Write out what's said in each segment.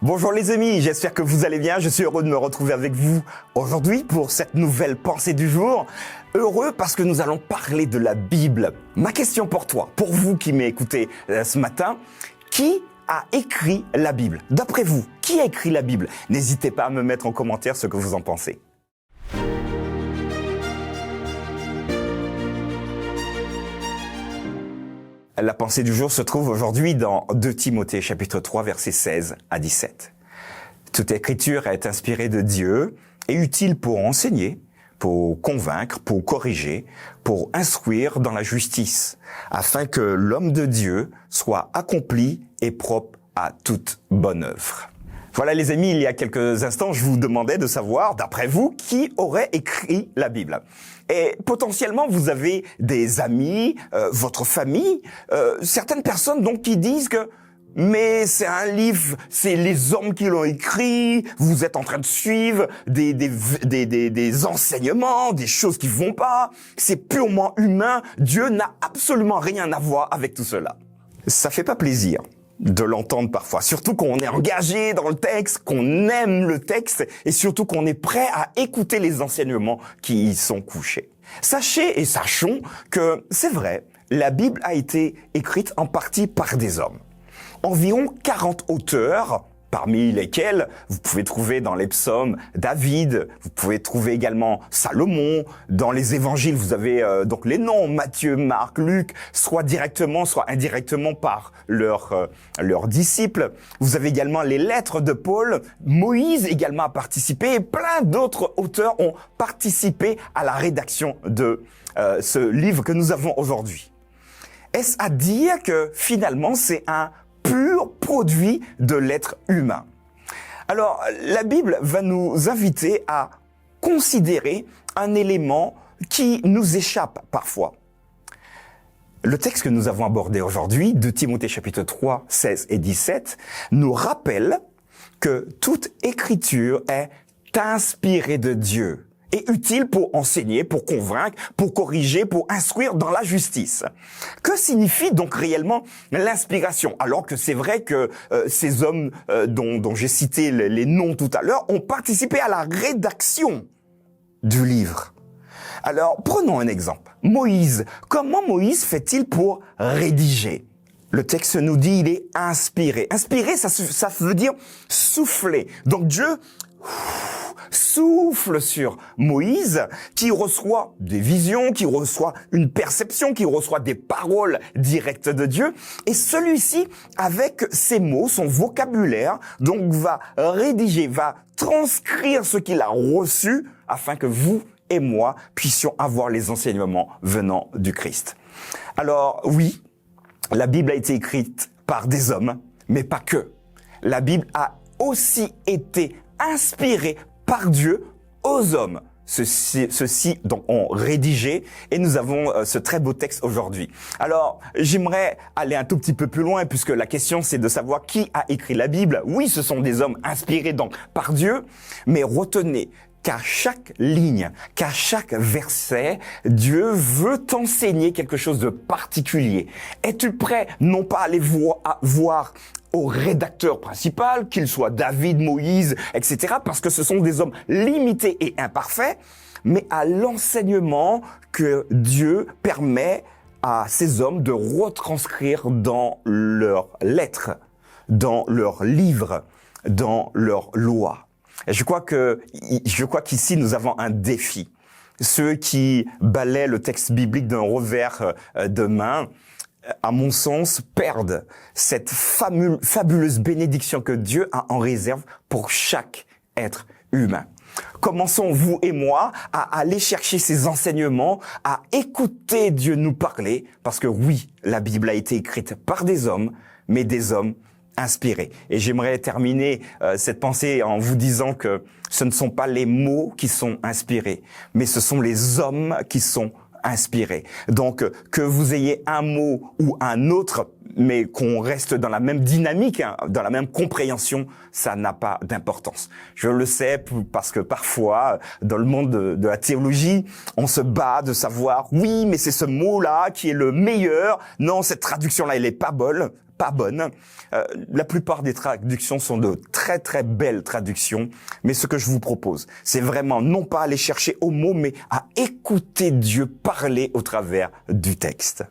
Bonjour les amis, j'espère que vous allez bien. Je suis heureux de me retrouver avec vous aujourd'hui pour cette nouvelle pensée du jour. Heureux parce que nous allons parler de la Bible. Ma question pour toi, pour vous qui m'écoutez ce matin, qui a écrit la Bible? D'après vous, qui a écrit la Bible? N'hésitez pas à me mettre en commentaire ce que vous en pensez. La pensée du jour se trouve aujourd'hui dans 2 Timothée chapitre 3 versets 16 à 17. Toute écriture est inspirée de Dieu et utile pour enseigner, pour convaincre, pour corriger, pour instruire dans la justice, afin que l'homme de Dieu soit accompli et propre à toute bonne œuvre. Voilà les amis, il y a quelques instants, je vous demandais de savoir, d'après vous, qui aurait écrit la Bible. Et potentiellement, vous avez des amis, votre famille, certaines personnes donc qui disent que mais c'est un livre, c'est les hommes qui l'ont écrit, vous êtes en train de suivre des enseignements, des choses qui vont pas, c'est purement humain, Dieu n'a absolument rien à voir avec tout cela. Ça fait pas plaisir de l'entendre parfois, surtout qu'on est engagé dans le texte, qu'on aime le texte et surtout qu'on est prêt à écouter les enseignements qui y sont couchés. Sachez et sachons que c'est vrai, la Bible a été écrite en partie par des hommes. Environ 40 auteurs, parmi lesquels vous pouvez trouver dans les psaumes David, vous pouvez trouver également Salomon. Dans les évangiles, vous avez donc les noms Matthieu, Marc, Luc, soit directement, soit indirectement par leurs disciples. Vous avez également les lettres de Paul. Moïse également a participé et plein d'autres auteurs ont participé à la rédaction de ce livre que nous avons aujourd'hui. Est-ce à dire que finalement c'est un pur produit de l'être humain? Alors, la Bible va nous inviter à considérer un élément qui nous échappe parfois. Le texte que nous avons abordé aujourd'hui, de Timothée chapitre 3, 16 et 17, nous rappelle que toute écriture est inspirée de Dieu et utile pour enseigner, pour convaincre, pour corriger, pour instruire dans la justice. Que signifie donc réellement l'inspiration? Alors que c'est vrai que ces hommes dont j'ai cité les noms tout à l'heure ont participé à la rédaction du livre. Alors, prenons un exemple. Moïse. Comment Moïse fait-il pour rédiger? Le texte nous dit il est inspiré. Inspiré, ça veut dire souffler. Donc Dieu souffle sur Moïse, qui reçoit des visions, qui reçoit une perception, qui reçoit des paroles directes de Dieu. Et celui-ci, avec ses mots, son vocabulaire, donc va rédiger, va transcrire ce qu'il a reçu afin que vous et moi puissions avoir les enseignements venant du Christ. Alors oui, la Bible a été écrite par des hommes, mais pas que. La Bible a aussi été inspirée par Dieu aux hommes. Ceux-ci donc ont rédigé et nous avons ce très beau texte aujourd'hui. Alors, j'aimerais aller un tout petit peu plus loin puisque la question c'est de savoir qui a écrit la Bible. Oui, ce sont des hommes inspirés donc par Dieu, mais retenez qu'à chaque ligne, qu'à chaque verset, Dieu veut t'enseigner quelque chose de particulier. Es-tu prêt non pas à aller voir au rédacteur principal, qu'il soit David, Moïse, etc., parce que ce sont des hommes limités et imparfaits, mais à l'enseignement que Dieu permet à ces hommes de retranscrire dans leurs lettres, dans leurs livres, dans leurs lois. Et je crois qu'ici nous avons un défi. Ceux qui balaient le texte biblique d'un revers de main, à mon sens, perdent cette fabuleuse bénédiction que Dieu a en réserve pour chaque être humain. Commençons, vous et moi, à aller chercher ces enseignements, à écouter Dieu nous parler, parce que oui, la Bible a été écrite par des hommes, mais des hommes inspirés. Et j'aimerais terminer cette pensée en vous disant que ce ne sont pas les mots qui sont inspirés, mais ce sont les hommes qui sont inspiré. Donc, que vous ayez un mot ou un autre, mais qu'on reste dans la même dynamique, dans la même compréhension, ça n'a pas d'importance. Je le sais parce que parfois, dans le monde de la théologie, on se bat de savoir, oui, mais c'est ce mot-là qui est le meilleur. Non, cette traduction-là, elle est pas bonne. pas bonnes. La plupart des traductions sont de très très belles traductions, mais ce que je vous propose, c'est vraiment non pas aller chercher au mot, mais à écouter Dieu parler au travers du texte.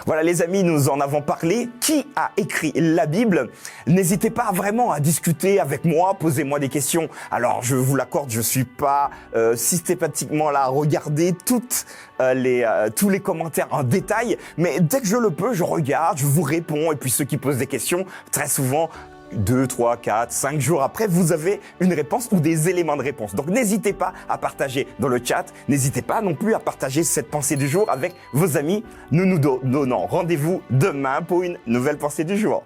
Voilà les amis, nous en avons parlé. Qui a écrit la Bible? N'hésitez pas vraiment à discuter avec moi, posez-moi des questions. Alors je vous l'accorde, je suis pas systématiquement là à regarder tous les commentaires en détail, mais dès que je le peux, je regarde, je vous réponds, et puis ceux qui posent des questions, très souvent, 2, 3, 4, 5 jours après, vous avez une réponse ou des éléments de réponse. Donc n'hésitez pas à partager dans le chat, n'hésitez pas non plus à partager cette pensée du jour avec vos amis. Nous nous donnons rendez-vous demain pour une nouvelle pensée du jour.